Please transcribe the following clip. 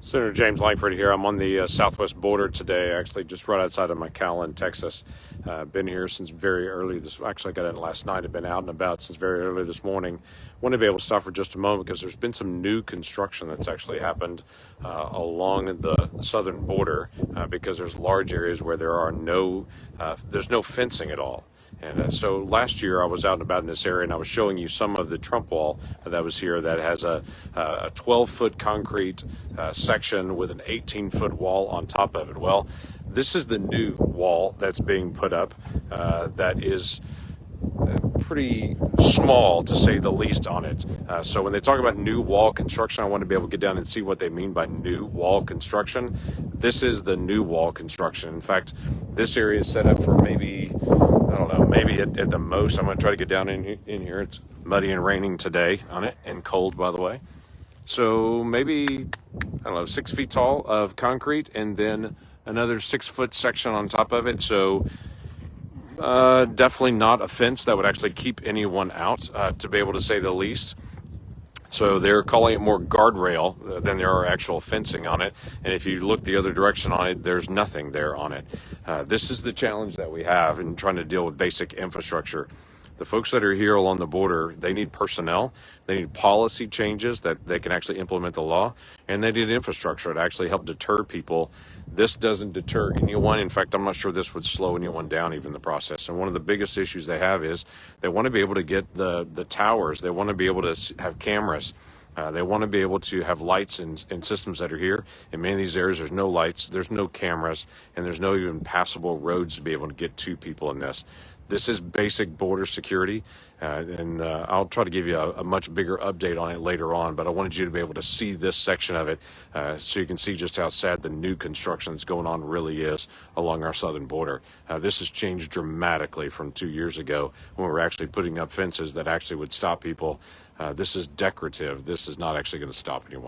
Senator James Lankford here. I'm on the southwest border today, actually just right outside of McAllen, Texas. Been here since very early actually I got in last night. I've been out and about since very early this morning. Want to be able to stop for just a moment because there's been some new construction that's actually happened along the southern border because there's large areas where there's no fencing at all. And so last year I was out and about in this area and I was showing you some of the Trump wall that was here that has a 12-foot concrete section with an 18-foot wall on top of it. Well, this is the new wall that's being put up that is pretty small, to say the least, on it. So when they talk about new wall construction, I want to be able to get down and see what they mean by new wall construction. This is the new wall construction. In fact, this area is set up for maybe, I don't know, maybe at the most, I'm going to try to get down in here. It's muddy and raining today on it, and cold, by the way. So maybe, I don't know, 6 feet tall of concrete, and then another 6-foot section on top of it. So definitely not a fence that would actually keep anyone out, to be able to say the least. So they're calling it more guardrail than there are actual fencing on it. And if you look the other direction on it, there's nothing there on it. This is the challenge that we have in trying to deal with basic infrastructure. The folks that are here along the border, they need personnel, they need policy changes that they can actually implement the law, and they need infrastructure to actually help deter people. This doesn't deter anyone. In fact, I'm not sure this would slow anyone down, even the process. And one of the biggest issues they have is they want to be able to get the towers. They want to be able to have cameras. They want to be able to have lights and systems that are here. In many of these areas, there's no lights, there's no cameras, and there's no even passable roads to be able to get to people in this. This is basic border security, and I'll try to give you a much bigger update on it later on, but I wanted you to be able to see this section of it so you can see just how sad the new construction that's going on really is along our southern border. This has changed dramatically from 2 years ago when we were actually putting up fences that actually would stop people. This is decorative. This is not actually going to stop anyone.